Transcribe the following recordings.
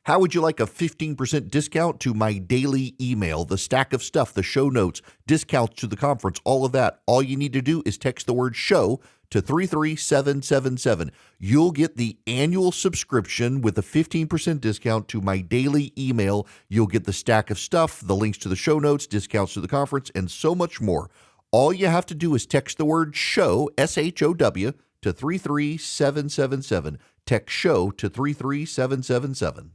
How would you like a 15% discount to my daily email, the stack of stuff, the show notes, discounts to the conference, all of that? All you need to do is text the word show to 33777. You'll get the annual subscription with a 15% discount to my daily email. You'll get the stack of stuff, the links to the show notes, discounts to the conference, and so much more. All you have to do is text the word show, SHOW, to 33777. Text show to 33777.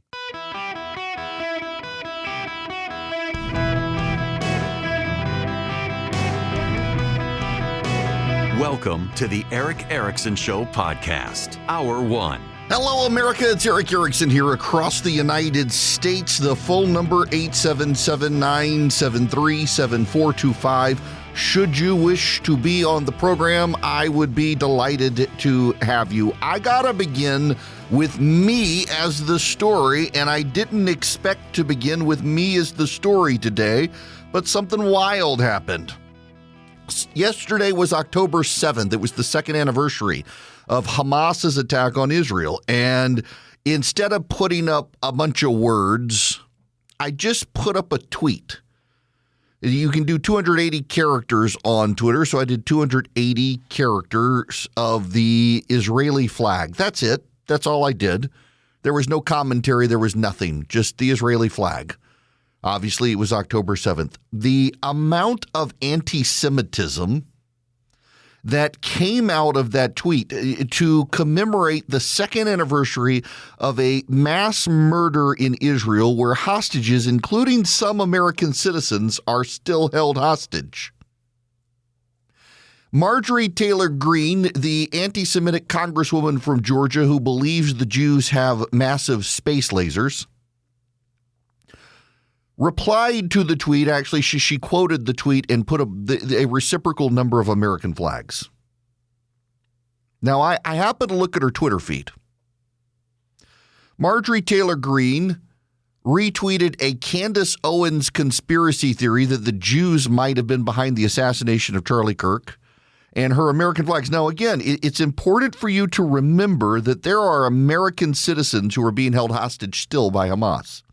Welcome to the Eric Erickson Show podcast, Hour 1. Hello, America. It's Eric Erickson here across the United States. The phone number, 877-973-7425. Should you wish to be on the program, I would be delighted to have you. I gotta begin with me as the story, and I didn't expect to begin with me as the story today, but something wild happened. Yesterday was October 7th. It was the second anniversary of Hamas's attack on Israel. And instead of putting up a bunch of words, I just put up a tweet. You can do 280 characters on Twitter, so I did 280 characters of the Israeli flag. That's it. That's all I did. There was no commentary. There was nothing. Just the Israeli flag. Obviously, it was October 7th. The amount of antisemitism that came out of that tweet to commemorate the second anniversary of a mass murder in Israel where hostages, including some American citizens, are still held hostage. Marjorie Taylor Greene, the anti-Semitic congresswoman from Georgia who believes the Jews have massive space lasers, replied to the tweet. Actually, she quoted the tweet and put a reciprocal number of American flags. Now, I happen to look at her Twitter feed. Marjorie Taylor Greene retweeted a Candace Owens conspiracy theory that the Jews might have been behind the assassination of Charlie Kirk and her American flags. Now, again, it's important for you to remember that there are American citizens who are being held hostage still by Hamas.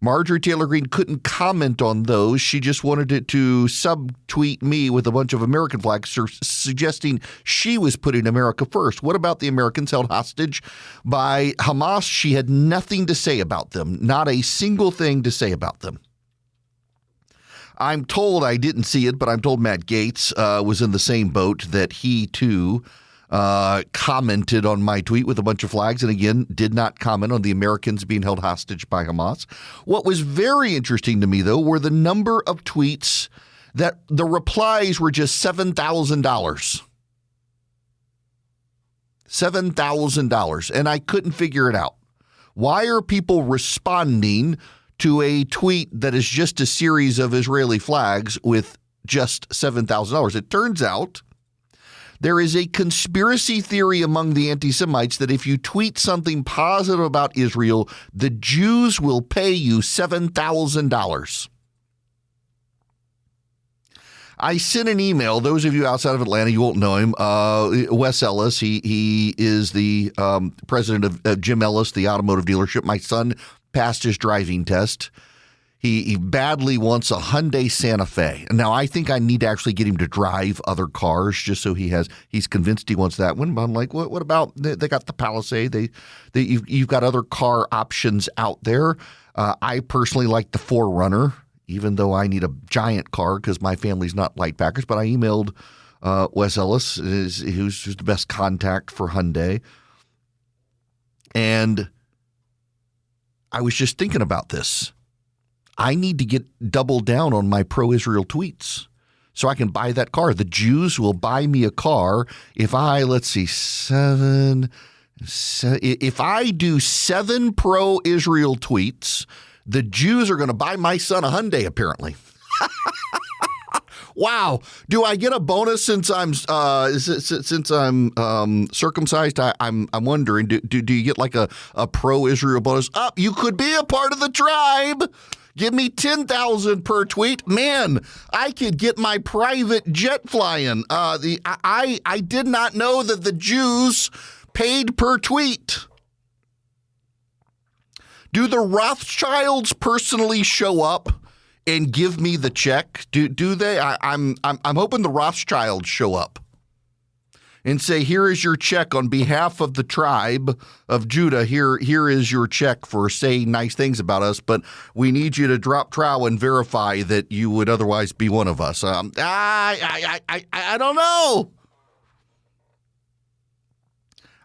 Marjorie Taylor Greene couldn't comment on those. She just wanted it to subtweet me with a bunch of American flags, suggesting she was putting America first. What about the Americans held hostage by Hamas? She had nothing to say about them, not a single thing to say about them. I'm told, I didn't see it, but I'm told Matt Gaetz was in the same boat, that he too commented on my tweet with a bunch of flags and, again, did not comment on the Americans being held hostage by Hamas. What was very interesting to me, though, were the number of tweets that the replies were just $7,000. $7,000. And I couldn't figure it out. Why are people responding to a tweet that is just a series of Israeli flags with just $7,000? It turns out there is a conspiracy theory among the anti-Semites that if you tweet something positive about Israel, the Jews will pay you $7,000. I sent an email. Those of you outside of Atlanta, you won't know him. Wes Ellis, he is the president of Jim Ellis, the automotive dealership. My son passed his driving test. He badly wants a Hyundai Santa Fe. And now I think I need to actually get him to drive other cars just so he's convinced he wants that one. But I'm like, what about, they got the Palisade. You've got other car options out there. I personally like the 4Runner, even though I need a giant car because my family's not light packers. But I emailed Wes Ellis, who's the best contact for Hyundai. And I was just thinking about this. I need to get double down on my pro-Israel tweets so I can buy that car. The Jews will buy me a car if I, if I do 7 pro-Israel tweets, the Jews are going to buy my son a Hyundai, apparently. Wow. Do I get a bonus since I'm circumcised? I'm wondering, do you get like a pro-Israel bonus? You could be a part of the tribe. Give me $10,000 per tweet. Man, I could get my private jet flying. I did not know that the Jews paid per tweet. Do the Rothschilds personally show up and give me the check? Do they? I'm hoping the Rothschilds show up and say, here is your check on behalf of the tribe of Judah. Here is your check for saying nice things about us, but we need you to drop trowel and verify that you would otherwise be one of us. I don't know.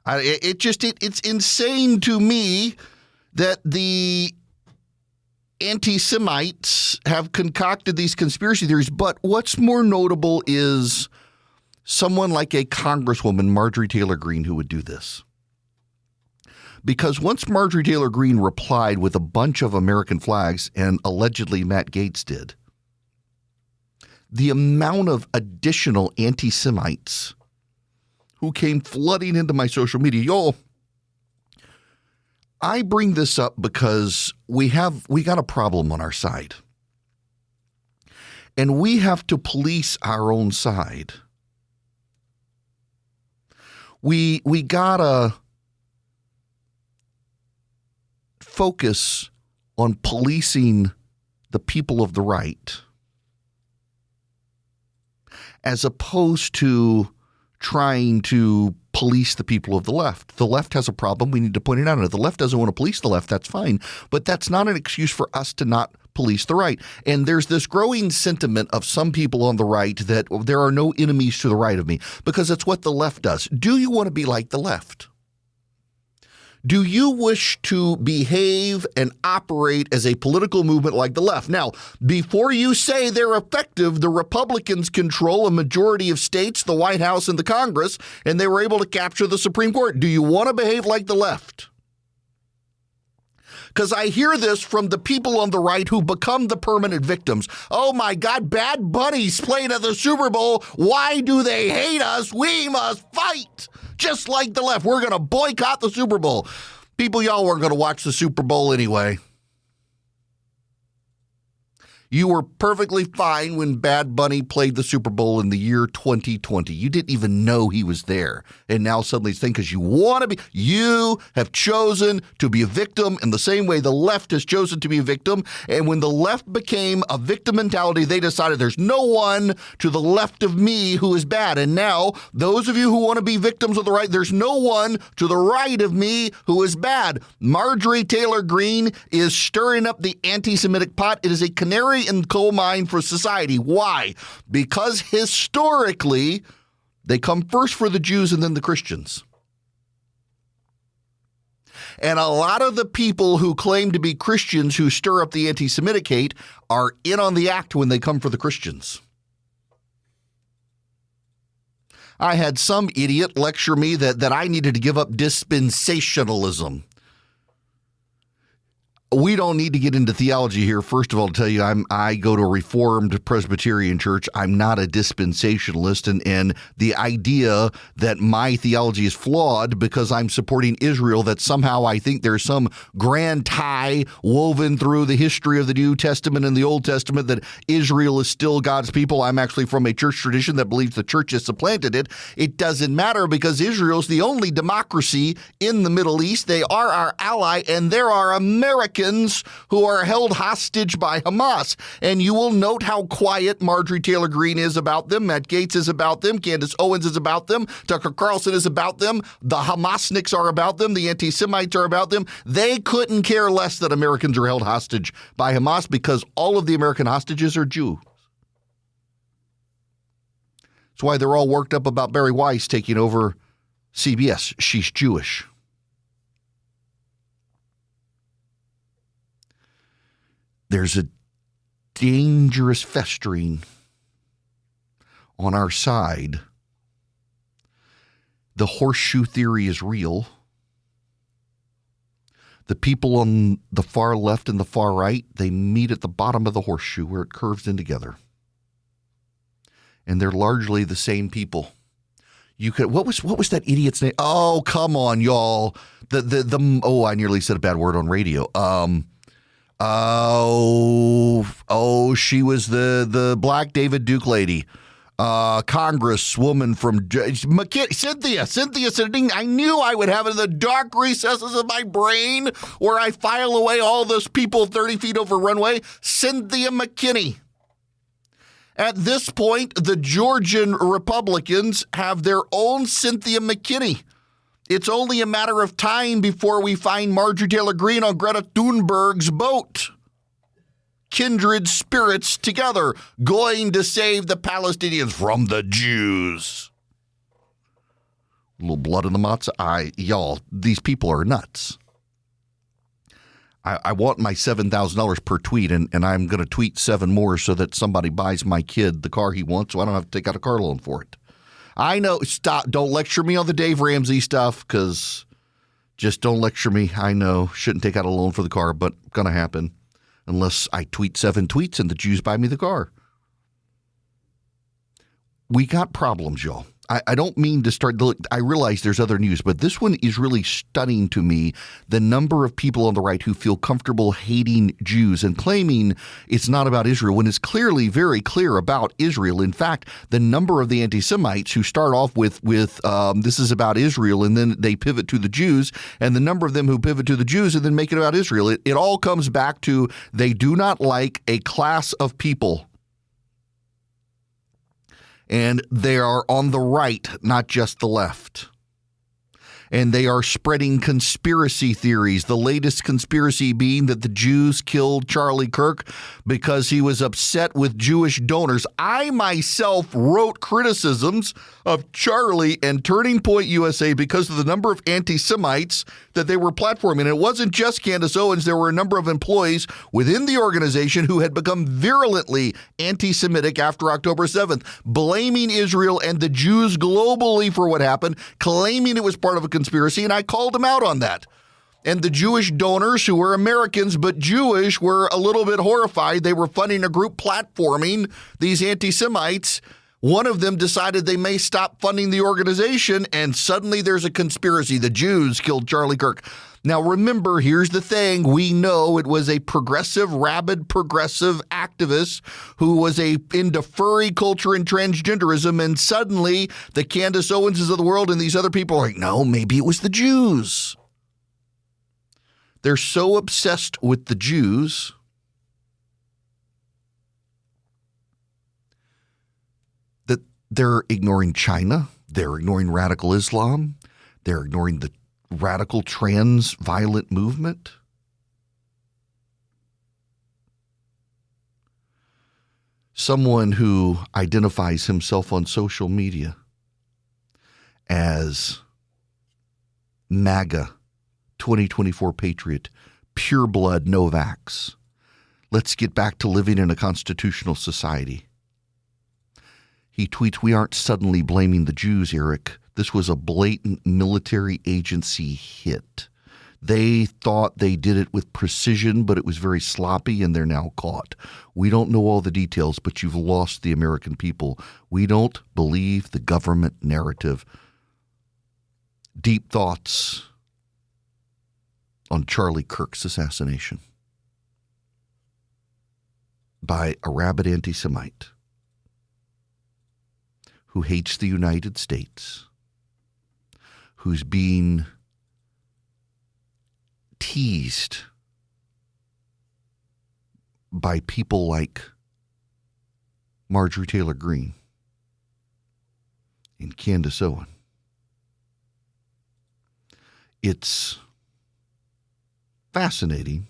It's insane to me that the anti-Semites have concocted these conspiracy theories. But what's more notable is someone like a Congresswoman, Marjorie Taylor Greene, who would do this. Because once Marjorie Taylor Greene replied with a bunch of American flags, and allegedly Matt Gaetz did, the amount of additional anti-Semites who came flooding into my social media, y'all, I bring this up because we got a problem on our side. And we have to police our own side. We gotta focus on policing the people of the right as opposed to trying to police the people of the left. The left has a problem. We need to point it out. And if the left doesn't want to police the left, that's fine. But that's not an excuse for us to not police the right. And there's this growing sentiment of some people on the right that there are no enemies to the right of me because it's what the left does. Do you want to be like the left? Do you wish to behave and operate as a political movement like the left? Now, before you say they're effective, the Republicans control a majority of states, the White House, and the Congress, and they were able to capture the Supreme Court. Do you want to behave like the left? Because I hear this from the people on the right who become the permanent victims. Oh, my God, Bad Bunny's playing at the Super Bowl. Why do they hate us? We must fight. Just like the left. We're going to boycott the Super Bowl. People, y'all weren't going to watch the Super Bowl anyway. You were perfectly fine when Bad Bunny played the Super Bowl in the year 2020. You didn't even know he was there. And now suddenly it's because you want to be. You have chosen to be a victim in the same way the left has chosen to be a victim. And when the left became a victim mentality, they decided there's no one to the left of me who is bad. And now those of you who want to be victims of the right, there's no one to the right of me who is bad. Marjorie Taylor Greene is stirring up the anti-Semitic pot. It is a canary in the coal mine for society. Why? Because historically, they come first for the Jews and then the Christians. And a lot of the people who claim to be Christians who stir up the anti-Semitic hate are in on the act when they come for the Christians. I had some idiot lecture me that I needed to give up dispensationalism. We don't need to get into theology here. First of all, to tell you, I go to a Reformed Presbyterian church. I'm not a dispensationalist, and the idea that my theology is flawed because I'm supporting Israel, that somehow I think there's some grand tie woven through the history of the New Testament and the Old Testament that Israel is still God's people. I'm actually from a church tradition that believes the church has supplanted it. It doesn't matter because Israel's the only democracy in the Middle East. They are our ally, and there are Americans who are held hostage by Hamas. And you will note how quiet Marjorie Taylor Greene is about them, Matt Gaetz is about them, Candace Owens is about them, Tucker Carlson is about them, the Hamasniks are about them, the anti-Semites are about them. They couldn't care less that Americans are held hostage by Hamas because all of the American hostages are Jews. That's why they're all worked up about Barry Weiss taking over CBS. She's Jewish. There's a dangerous festering on our side. The horseshoe theory is real. The people on the far left and the far right, they meet at the bottom of the horseshoe where it curves in together. And they're largely the same people. You could what was that idiot's name? Oh, come on, y'all. I nearly said a bad word on radio. She was the black David Duke lady. Congresswoman from Cynthia said, I knew I would have it in the dark recesses of my brain where I file away all those people 30 feet over runway. Cynthia McKinney. At this point, the Georgian Republicans have their own Cynthia McKinney. It's only a matter of time before we find Marjorie Taylor Greene on Greta Thunberg's boat. Kindred spirits together, going to save the Palestinians from the Jews. A little blood in the matzah. Y'all, these people are nuts. I want my $7,000 per tweet, and I'm going to tweet 7 more so that somebody buys my kid the car he wants so I don't have to take out a car loan for it. I know, stop, don't lecture me on the Dave Ramsey stuff, because just don't lecture me. I know, shouldn't take out a loan for the car, but going to happen. Unless I tweet 7 tweets and the Jews buy me the car. We got problems, y'all. I don't mean to start. I realize there's other news, but this one is really stunning to me. The number of people on the right who feel comfortable hating Jews and claiming it's not about Israel when it's clearly very clear about Israel. In fact, the number of the anti-Semites who start off with this is about Israel and then they pivot to the Jews, and the number of them who pivot to the Jews and then make it about Israel. It all comes back to they do not like a class of people. And they are on the right, not just the left. And they are spreading conspiracy theories. The latest conspiracy being that the Jews killed Charlie Kirk because he was upset with Jewish donors. I myself wrote criticisms of Charlie and Turning Point USA because of the number of anti-Semites that they were platforming. And it wasn't just Candace Owens. There were a number of employees within the organization who had become virulently anti-Semitic after October 7th, blaming Israel and the Jews globally for what happened, claiming it was part of a conspiracy, and I called them out on that. And the Jewish donors, who were Americans but Jewish, were a little bit horrified. They were funding a group platforming these anti-Semites. One of them decided they may stop funding the organization, and suddenly there's a conspiracy. The Jews killed Charlie Kirk. Now, remember, here's the thing. We know it was a progressive, rabid progressive activist who was into furry culture and transgenderism, and suddenly the Candace Owenses of the world and these other people are like, no, maybe it was the Jews. They're so obsessed with the Jews that they're ignoring China, they're ignoring radical Islam, they're ignoring the radical trans violent movement. Someone who identifies himself on social media as MAGA, 2024 Patriot, pure blood, no vax. Let's get back to living in a constitutional society. He tweets, we aren't suddenly blaming the Jews, Eric. This was a blatant military agency hit. They thought they did it with precision, but it was very sloppy, and they're now caught. We don't know all the details, but you've lost the American people. We don't believe the government narrative. Deep thoughts on Charlie Kirk's assassination by a rabid anti-Semite who hates the United States, who's being teased by people like Marjorie Taylor Greene and Candace Owens. It's fascinating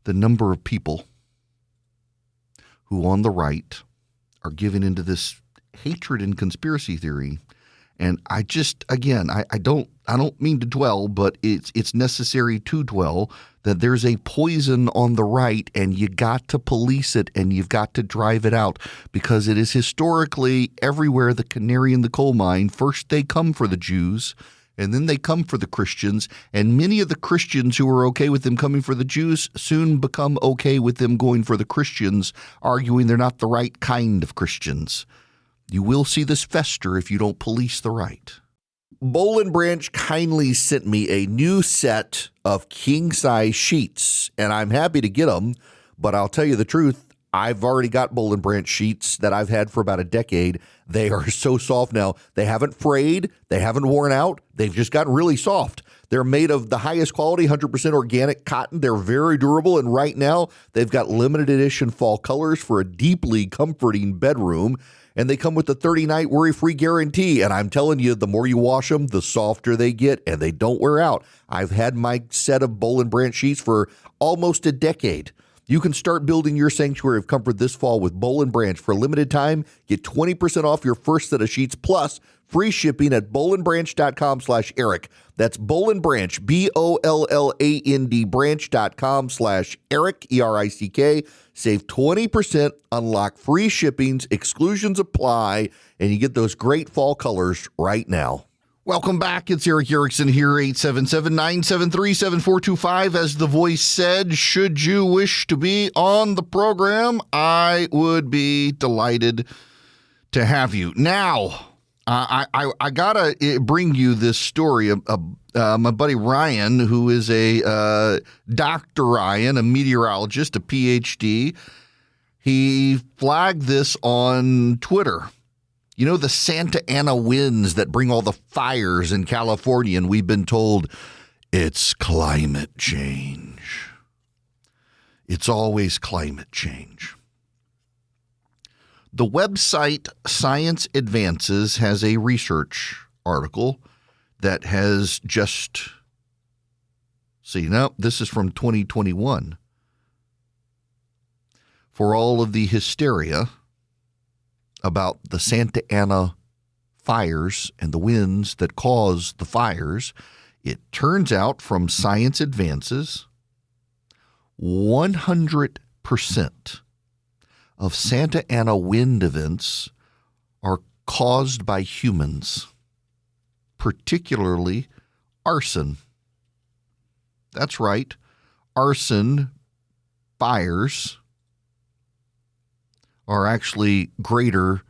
the number of people who on the right are giving into this hatred and conspiracy theory. And I just, again, I don't mean to dwell, but it's necessary to dwell that there's a poison on the right, and you got to police it and you've got to drive it out, because it is historically everywhere the canary in the coal mine. First they come for the Jews, and then they come for the Christians, and many of the Christians who are okay with them coming for the Jews soon become okay with them going for the Christians, arguing they're not the right kind of Christians. You will see this fester if you don't police the right. Boll and Branch kindly sent me a new set of king-size sheets, and I'm happy to get them, but I'll tell you the truth, I've already got Boll and Branch sheets that I've had for about a decade. They are so soft now. They haven't frayed. They haven't worn out. They've just gotten really soft. They're made of the highest quality, 100% organic cotton. They're very durable. And right now, they've got limited edition fall colors for a deeply comforting bedroom. And they come with the 30-night worry-free guarantee. And I'm telling you, the more you wash them, the softer they get, and they don't wear out. I've had my set of Boll and Branch sheets for almost a decade. You can start building your sanctuary of comfort this fall with Boll and Branch. For a limited time, get 20% off your first set of sheets, plus free shipping at bollandbranch.com/Eric. That's Boll and Branch, BOLLAND branch.com/Eric, ERICK. Save 20%, unlock free shippings, exclusions apply, and you get those great fall colors right now. Welcome back. It's Eric Erickson here, 877-973-7425. As the voice said, should you wish to be on the program, I would be delighted to have you. Now, I gotta bring you this story of my buddy Ryan, who is a Dr. Ryan, a meteorologist, a PhD. He flagged this on Twitter. You know, the Santa Ana winds that bring all the fires in California, and we've been told it's climate change. It's always climate change. The website Science Advances has a research article that has just, this is from 2021. For all of the hysteria about the Santa Ana fires and the winds that cause the fires, it turns out from Science Advances, 100% of Santa Ana wind events are caused by humans, particularly arson. That's right, arson fires are actually greater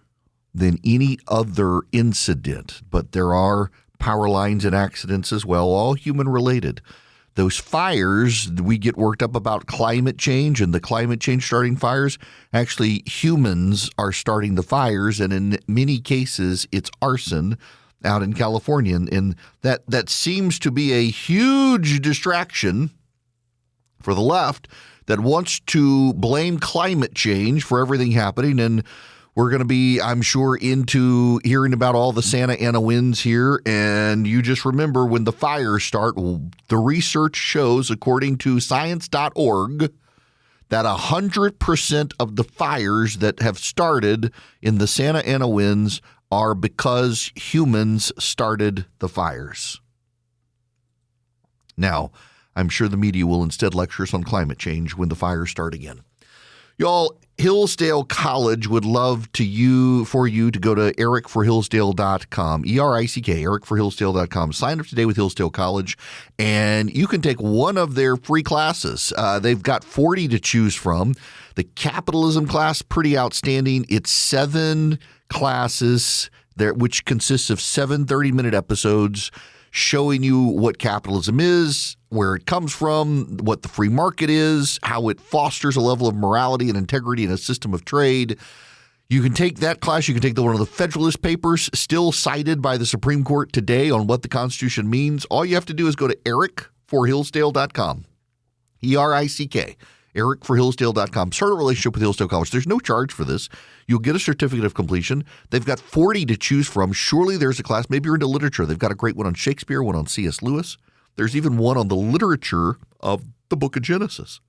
than any other incident, but there are power lines and accidents as well, all human related. Those fires, we get worked up about climate change and the climate change starting fires. Actually, humans are starting the fires, and in many cases, it's arson out in California. And that seems to be a huge distraction for the left that wants to blame climate change for everything happening. And we're going to be, I'm sure, into hearing about all the Santa Ana winds here. And you just remember when the fires start, the research shows, according to science.org, that 100% of the fires that have started in the Santa Ana winds are because humans started the fires. Now, I'm sure the media will instead lecture us on climate change when the fires start again. Y'all, Hillsdale College would love for you to go to ericforhillsdale.com, ERICK, ericforhillsdale.com. Sign up today with Hillsdale College, and you can take one of their free classes. They've got 40 to choose from. The capitalism class, pretty outstanding. It's 7 classes there, which consists of 7 30-minute episodes showing you what capitalism is, where it comes from, what the free market is, how it fosters a level of morality and integrity in a system of trade. You can take that class. You can take one of the Federalist Papers still cited by the Supreme Court today on what the Constitution means. All you have to do is go to ericforhillsdale.com, ERICK, ericforhillsdale.com. Start a relationship with Hillsdale College. There's no charge for this. You'll get a certificate of completion. They've got 40 to choose from. Surely there's a class. Maybe you're into literature. They've got a great one on Shakespeare, one on C.S. Lewis. There's even one on the literature of the book of Genesis.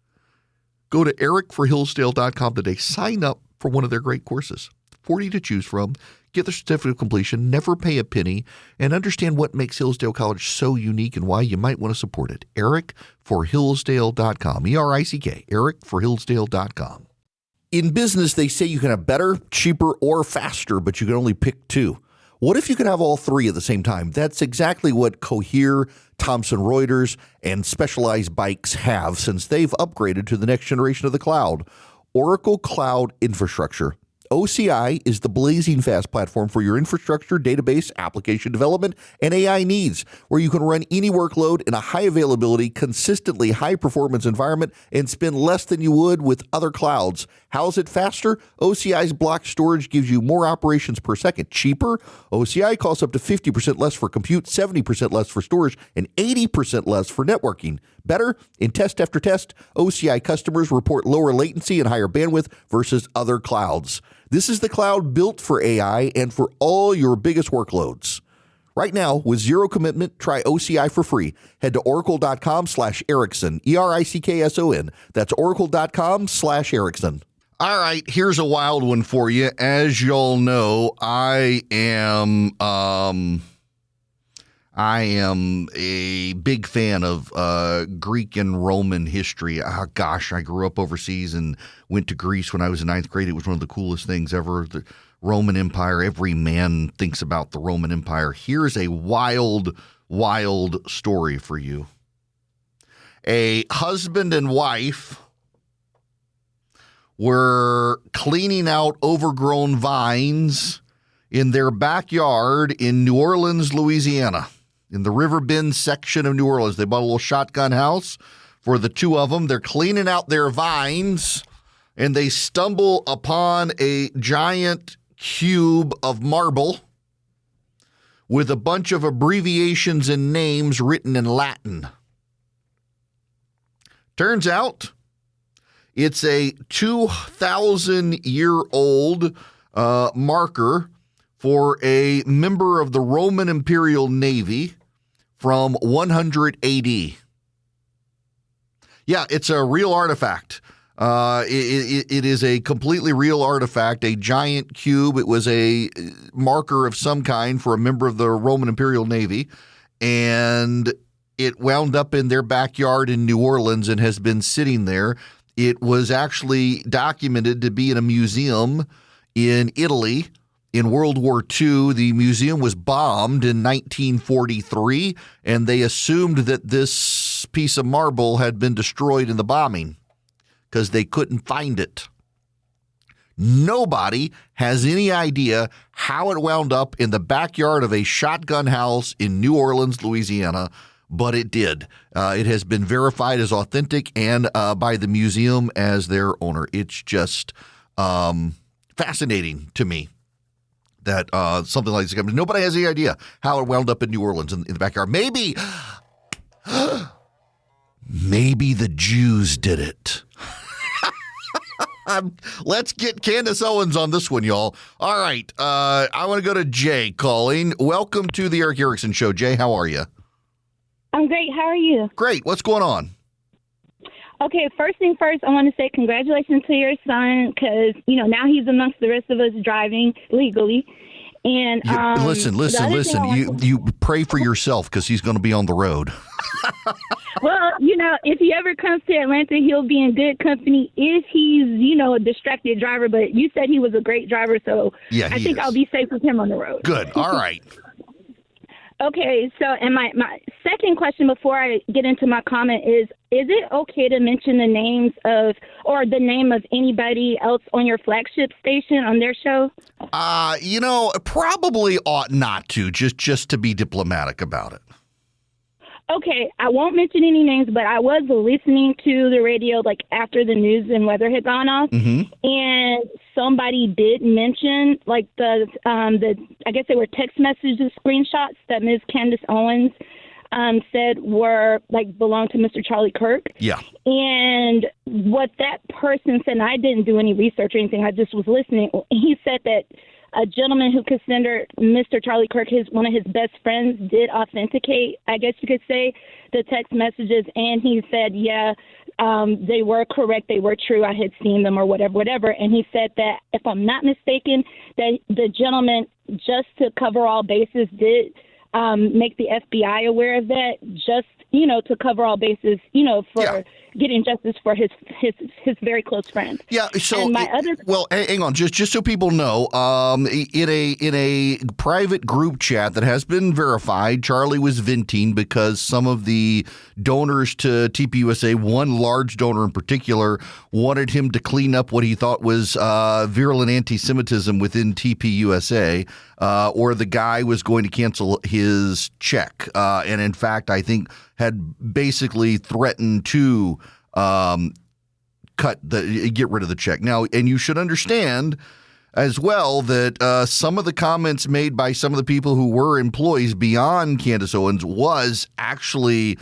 Go to ericforhillsdale.com today. Sign up for one of their great courses. 40 to choose from. Get the certificate of completion. Never pay a penny. And understand what makes Hillsdale College so unique and why you might want to support it. ericforhillsdale.com. ERICK. ericforhillsdale.com. In business, they say you can have better, cheaper, or faster, but you can only pick 2. What if you could have all 3 at the same time? That's exactly what Cohere, Thomson Reuters, and Specialized Bikes have since they've upgraded to the next generation of the cloud, Oracle Cloud Infrastructure. OCI is the blazing fast platform for your infrastructure, database, application development, and AI needs, where you can run any workload in a high availability, consistently high performance environment and spend less than you would with other clouds. How's it faster? OCI's block storage gives you more operations per second. Cheaper? OCI costs up to 50% less for compute, 70% less for storage, and 80% less for networking. Better? In test after test, OCI customers report lower latency and higher bandwidth versus other clouds. This is the cloud built for AI and for all your biggest workloads. Right now, with zero commitment, try OCI for free. Head to oracle.com/Erickson, ERICKSON. That's oracle.com/Erickson. All right, here's a wild one for you. As y'all know, I am a big fan of Greek and Roman history. Oh, gosh, I grew up overseas and went to Greece when I was in ninth grade. It was one of the coolest things ever. The Roman Empire, every man thinks about the Roman Empire. Here's a wild, wild story for you. A husband and wife were cleaning out overgrown vines in their backyard in New Orleans, Louisiana. In the River Bend section of New Orleans. They bought a little shotgun house for the two of them. They're cleaning out their vines, and they stumble upon a giant cube of marble with a bunch of abbreviations and names written in Latin. Turns out it's a 2,000-year-old marker for a member of the Roman Imperial Navy from 100 AD. Yeah, it's a real artifact. It is a completely real artifact, a giant cube. It was a marker of some kind for a member of the Roman Imperial Navy, and it wound up in their backyard in New Orleans and has been sitting there. It was actually documented to be in a museum in Italy. In World War II, the museum was bombed in 1943, and they assumed that this piece of marble had been destroyed in the bombing because they couldn't find it. Nobody has any idea how it wound up in the backyard of a shotgun house in New Orleans, Louisiana, but it did. It has been verified as authentic and by the museum as their owner. It's just fascinating to me that something like this happens. Nobody has any idea how it wound up in New Orleans in the backyard. Maybe the Jews did it. Let's get Candace Owens on this one, y'all. All right. I want to go to Jay calling. Welcome to the Eric Erickson Show. Jay, how are you? I'm great. How are you? Great. What's going on? Okay, first thing first, I want to say congratulations to your son because, now he's amongst the rest of us driving legally. And listen. You pray for yourself because he's going to be on the road. Well, if he ever comes to Atlanta, he'll be in good company if he's, a distracted driver. But you said he was a great driver, so yeah, I think I'll be safe with him on the road. Good. All right. Okay, so and my second question before I get into my comment is it okay to mention the names of or the name of anybody else on your flagship station on their show? Probably ought not to, just to be diplomatic about it. Okay, I won't mention any names, but I was listening to the radio after the news and weather had gone off, and somebody did mention the I guess they were text messages screenshots that Ms. Candace Owens said were belonged to Mr. Charlie Kirk. Yeah. And what that person said, and I didn't do any research or anything, I just was listening. He said that a gentleman who considered Mr. Charlie Kirk one of his best friends did authenticate, I guess you could say, the text messages. And he said, they were correct. They were true. I had seen them or whatever. And he said that, if I'm not mistaken, that the gentleman, just to cover all bases, did make the FBI aware of that, just, to cover all bases, for getting justice for his very close friend. Yeah. So, and hang on, just so people know, in a private group chat that has been verified, Charlie was venting because some of the donors to TPUSA, one large donor in particular, wanted him to clean up what he thought was virulent anti-Semitism within TPUSA, or the guy was going to cancel his check. And in fact, I think had basically threatened to get rid of the check. Now, and you should understand as well that some of the comments made by some of the people who were employees beyond Candace Owens was actually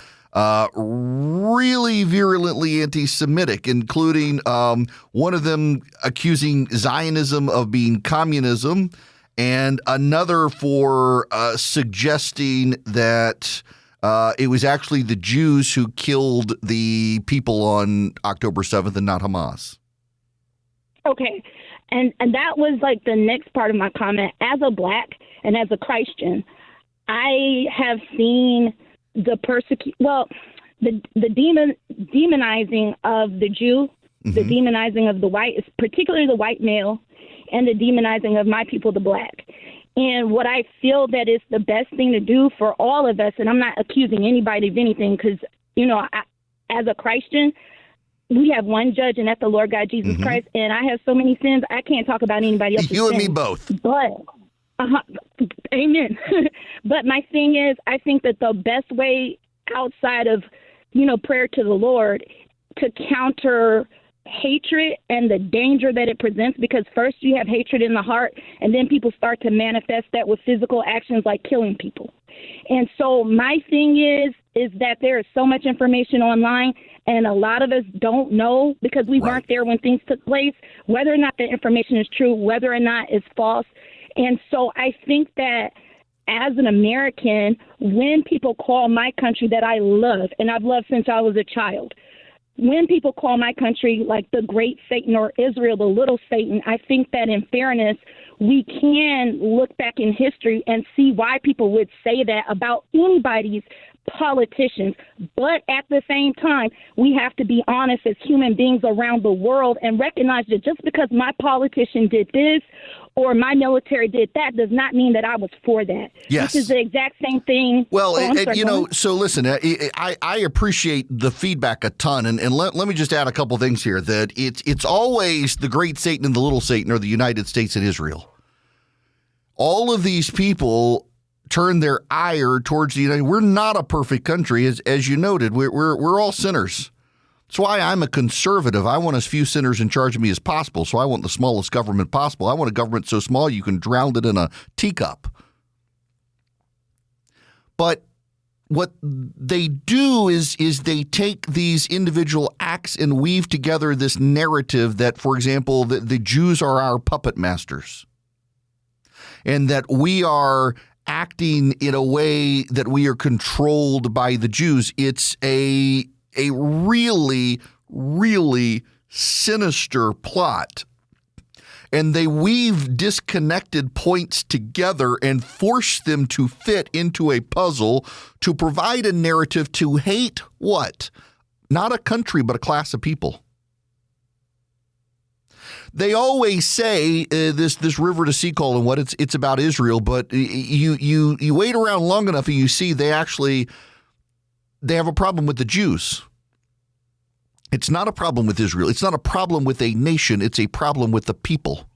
really virulently anti-Semitic, including one of them accusing Zionism of being communism, and another for suggesting that it was actually the Jews who killed the people on October 7th and not Hamas. Okay. And that was like the next part of my comment. As a Black and as a Christian, I have seen the demonizing of the Jew, the demonizing of the white, particularly the white male, and the demonizing of my people, the Black. And what I feel that is the best thing to do for all of us, and I'm not accusing anybody of anything, because, as a Christian, we have one judge, and that's the Lord God Jesus Christ, and I have so many sins, I can't talk about anybody else's You and sins. me both. But, amen. But my thing is, I think that the best way outside of, prayer to the Lord to counter hatred and the danger that it presents, because first you have hatred in the heart, and then people start to manifest that with physical actions like killing people. And so my thing is that there is so much information online, and a lot of us don't know, because we weren't there when things took place, whether or not the information is true, whether or not it's false. And so I think that as an American, when people call my country that I love, and I've loved since I was a child, when people call my country like the great Satan or Israel, the little Satan, I think that in fairness, we can look back in history and see why people would say that about anybody's politicians. But at the same time, we have to be honest as human beings around the world and recognize that just because my politician did this or my military did that does not mean that I was for that. Yes. This is the exact same thing. Well, so listen, I appreciate the feedback a ton. And let me just add a couple things here, that it's always the great Satan and the little Satan, or the United States and Israel. All of these people turn their ire towards the United. We're not a perfect country, as you noted. We're all sinners. That's why I'm a conservative. I want as few sinners in charge of me as possible, so I want the smallest government possible. I want a government so small you can drown it in a teacup. But what they do is they take these individual acts and weave together this narrative that, for example, the Jews are our puppet masters, and that we are acting in a way that we are controlled by the Jews. It's a really, really sinister plot. And they weave disconnected points together and force them to fit into a puzzle to provide a narrative to hate what? Not a country, but a class of people. They always say this river to sea call and what it's about Israel, but you wait around long enough and you see they have a problem with the Jews. It's not a problem with Israel. It's not a problem with a nation. It's a problem with the people.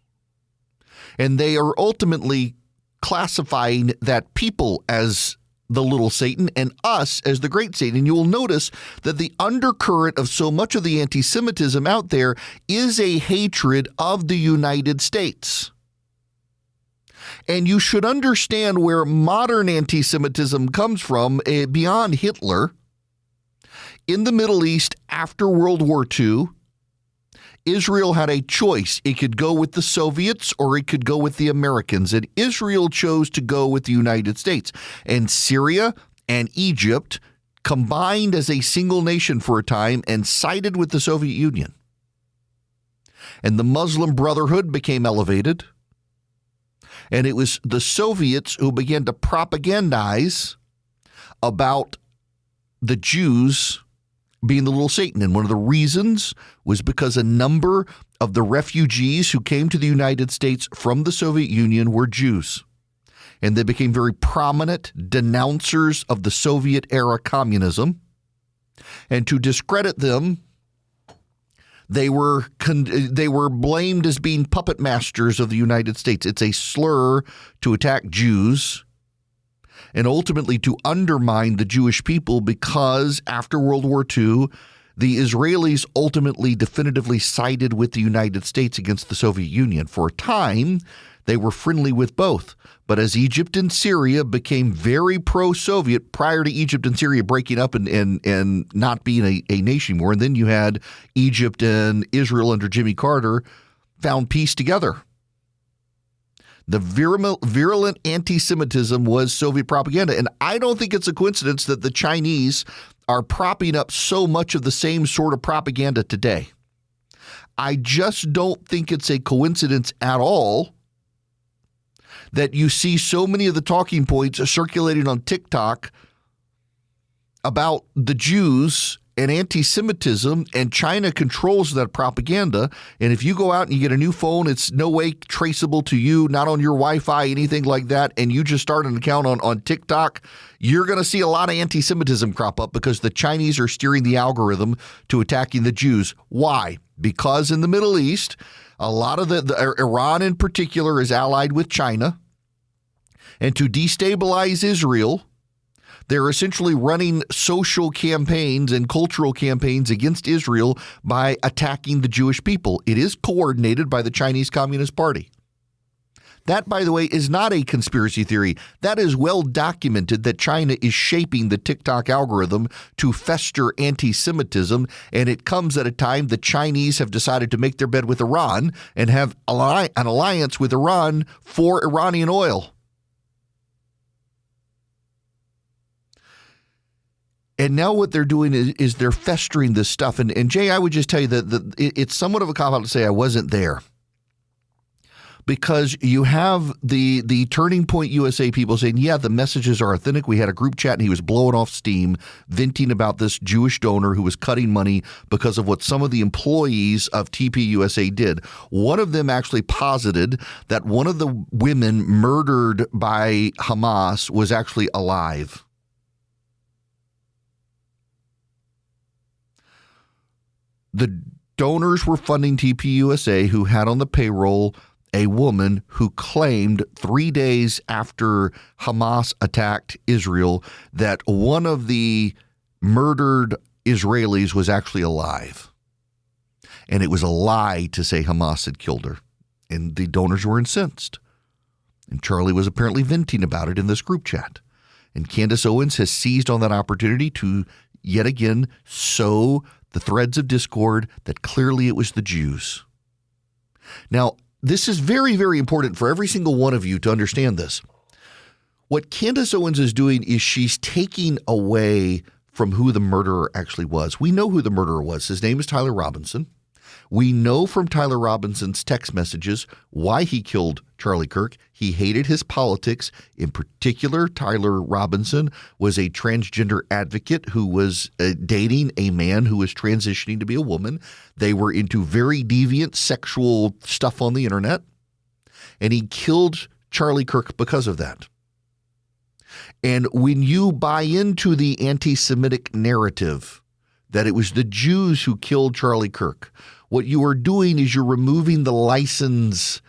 And they are ultimately classifying that people as the little Satan and us as the great Satan. And you will notice that the undercurrent of so much of the anti-Semitism out there is a hatred of the United States. And you should understand where modern anti-Semitism comes from beyond Hitler. In the Middle East after World War II, Israel had a choice. It could go with the Soviets or it could go with the Americans. And Israel chose to go with the United States. And Syria and Egypt combined as a single nation for a time and sided with the Soviet Union. And the Muslim Brotherhood became elevated. And it was the Soviets who began to propagandize about the Jews being the little Satan. And one of the reasons was because a number of the refugees who came to the United States from the Soviet Union were Jews. And they became very prominent denouncers of the Soviet-era communism. And to discredit them, they were blamed as being puppet masters of the United States. It's a slur to attack Jews and ultimately to undermine the Jewish people, because after World War II, the Israelis ultimately definitively sided with the United States against the Soviet Union. For a time, they were friendly with both. But as Egypt and Syria became very pro-Soviet prior to Egypt and Syria breaking up and not being a nation anymore, and then you had Egypt and Israel under Jimmy Carter found peace together. The virulent anti-Semitism was Soviet propaganda. And I don't think it's a coincidence that the Chinese are propping up so much of the same sort of propaganda today. I just don't think it's a coincidence at all that you see so many of the talking points circulating on TikTok about the Jews and anti-Semitism, and China controls that propaganda. And if you go out and you get a new phone, it's no way traceable to you, not on your Wi-Fi, anything like that, and you just start an account on TikTok, you're going to see a lot of anti-Semitism crop up because the Chinese are steering the algorithm to attacking the Jews. Why? Because in the Middle East, a lot of the Iran in particular is allied with China. And to destabilize Israel, they're essentially running social campaigns and cultural campaigns against Israel by attacking the Jewish people. It is coordinated by the Chinese Communist Party. That, by the way, is not a conspiracy theory. That is well documented that China is shaping the TikTok algorithm to fester anti-Semitism, and it comes at a time the Chinese have decided to make their bed with Iran and have an alliance with Iran for Iranian oil. And now what they're doing is they're festering this stuff. And Jay, I would just tell you that it's somewhat of a cop-out to say I wasn't there. Because you have the Turning Point USA people saying, yeah, the messages are authentic. We had a group chat and he was blowing off steam, venting about this Jewish donor who was cutting money because of what some of the employees of TP USA did. One of them actually posited that one of the women murdered by Hamas was actually alive. The donors were funding TPUSA, who had on the payroll a woman who claimed 3 days after Hamas attacked Israel that one of the murdered Israelis was actually alive. And it was a lie to say Hamas had killed her. And the donors were incensed. And Charlie was apparently venting about it in this group chat. And Candace Owens has seized on that opportunity to yet again sow the threads of discord that clearly it was the Jews. Now, this is very, very important for every single one of you to understand this. What Candace Owens is doing is she's taking away from who the murderer actually was. We know who the murderer was. His name is Tyler Robinson. We know from Tyler Robinson's text messages why he killed Charlie Kirk. He hated his politics. In particular, Tyler Robinson was a transgender advocate who was dating a man who was transitioning to be a woman. They were into very deviant sexual stuff on the internet. And he killed Charlie Kirk because of that. And when you buy into the anti-Semitic narrative that it was the Jews who killed Charlie Kirk, what you are doing is you're removing the license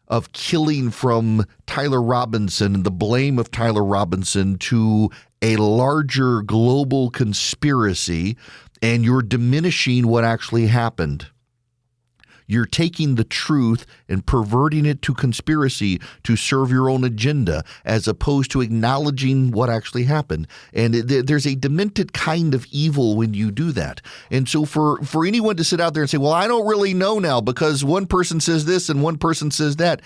of killing from Tyler Robinson and the blame of Tyler Robinson to a larger global conspiracy, and you're diminishing what actually happened. You're taking the truth and perverting it to conspiracy to serve your own agenda, as opposed to acknowledging what actually happened. And there's a demented kind of evil when you do that. And so for anyone to sit out there and say, well, I don't really know now because one person says this and one person says that,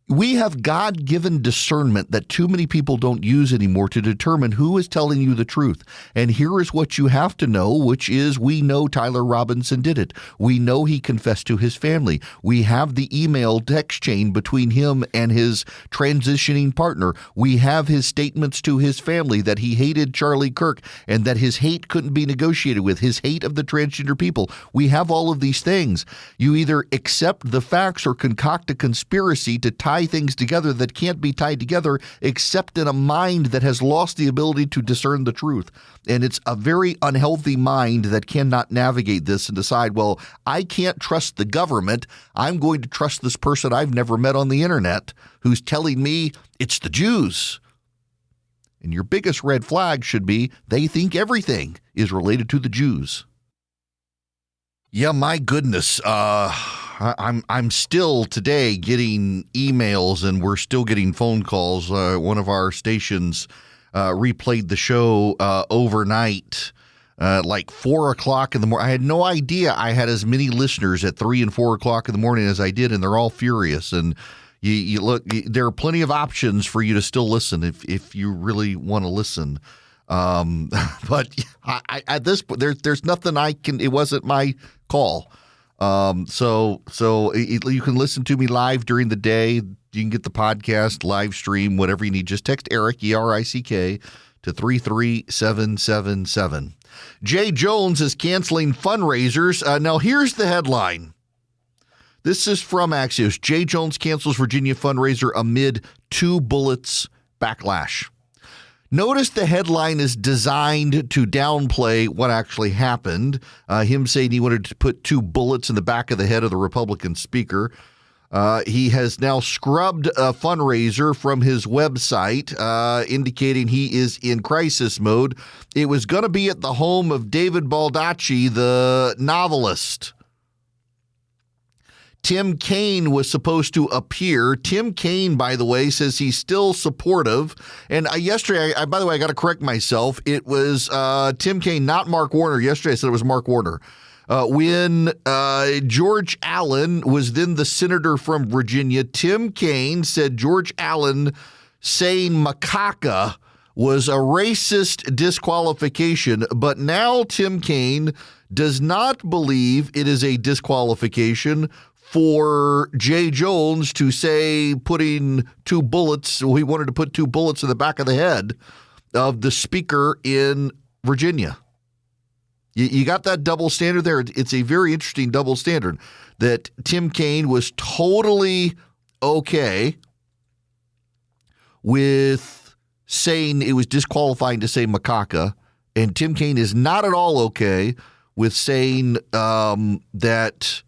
We have God-given discernment that too many people don't use anymore to determine who is telling you the truth. And here is what you have to know, which is we know Tyler Robinson did it. We know he confessed to his family. We have the email text chain between him and his transitioning partner. We have his statements to his family that he hated Charlie Kirk and that his hate couldn't be negotiated with, his hate of the transgender people. We have all of these things. You either accept the facts or concoct a conspiracy to tie things together that can't be tied together except in a mind that has lost the ability to discern the truth. And it's a very unhealthy mind that cannot navigate this and decide, well, I can't trust the government. I'm going to trust this person I've never met on the internet who's telling me it's the Jews. And your biggest red flag should be they think everything is related to the Jews. Yeah, my goodness. I'm still today getting emails and we're still getting phone calls. One of our stations replayed the show overnight, like 4 o'clock in the morning. I had no idea I had as many listeners at 3 and 4 o'clock in the morning as I did, and they're all furious. And you look, there are plenty of options for you to still listen if you really want to listen. But at this point, there's nothing I can. It wasn't my call. So you can listen to me live during the day. You can get the podcast, live stream, whatever you need. Just text Eric, ERICK, to 33777. Jay Jones is canceling fundraisers. Now, here's the headline. This is from Axios. Jay Jones cancels Virginia fundraiser amid 2 bullets backlash. Notice the headline is designed to downplay what actually happened. Him saying he wanted to put 2 bullets in the back of the head of the Republican speaker. He has now scrubbed a fundraiser from his website, indicating he is in crisis mode. It was going to be at the home of David Baldacci, the novelist. Tim Kaine was supposed to appear. Tim Kaine, by the way, says he's still supportive. And yesterday, by the way, I got to correct myself. It was Tim Kaine, not Mark Warner. Yesterday, I said it was Mark Warner. When George Allen was then the senator from Virginia, Tim Kaine said George Allen saying macaca was a racist disqualification. But now Tim Kaine does not believe it is a disqualification for Jay Jones to say putting 2 bullets, he wanted to put 2 bullets in the back of the head of the speaker in Virginia. You got that double standard there. It's a very interesting double standard that Tim Kaine was totally okay with saying it was disqualifying to say macaca, and Tim Kaine is not at all okay with saying that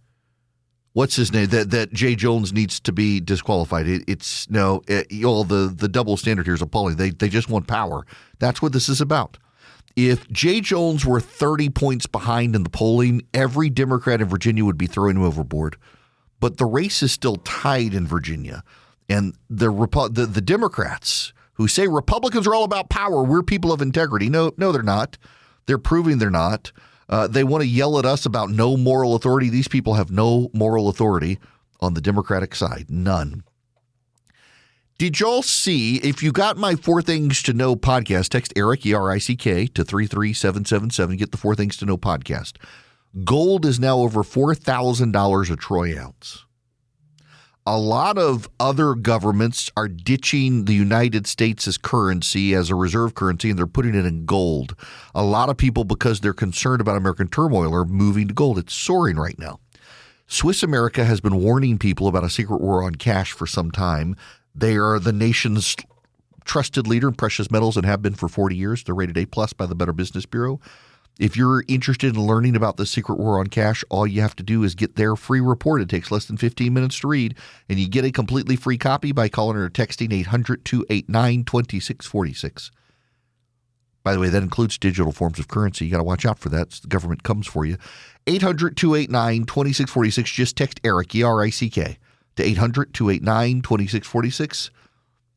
what's his name? That Jay Jones needs to be disqualified. The double standard here is appalling. They just want power. That's what this is about. If Jay Jones were 30 points behind in the polling, every Democrat in Virginia would be throwing him overboard. But the race is still tied in Virginia, and the Democrats who say Republicans are all about power, we're people of integrity. No, they're not. They're proving they're not. They want to yell at us about no moral authority. These people have no moral authority on the Democratic side. None. Did y'all see, if you got my 4 Things to Know podcast, text Eric, ERICK, to 33777, get the 4 Things to Know podcast. Gold is now over $4,000 a troy ounce. A lot of other governments are ditching the United States as currency, as a reserve currency, and they're putting it in gold. A lot of people, because they're concerned about American turmoil, are moving to gold. It's soaring right now. Swiss America has been warning people about a secret war on cash for some time. They are the nation's trusted leader in precious metals and have been for 40 years. They're rated A+ by the Better Business Bureau. If you're interested in learning about the secret war on cash, all you have to do is get their free report. It takes less than 15 minutes to read, and you get a completely free copy by calling or texting 800-289-2646. By the way, that includes digital forms of currency. You got to watch out for that. The government comes for you. 800-289-2646. Just text Eric, ERICK, to 800-289-2646.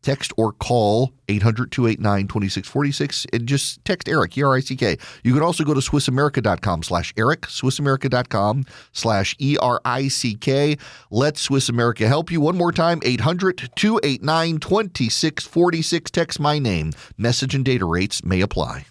Text or call 800-289-2646 and just text Eric, E-R-I-C-K. You can also go to SwissAmerica.com/Eric, SwissAmerica.com/ERICK. Let Swiss America help you. One more time, 800-289-2646. Text my name. Message and data rates may apply.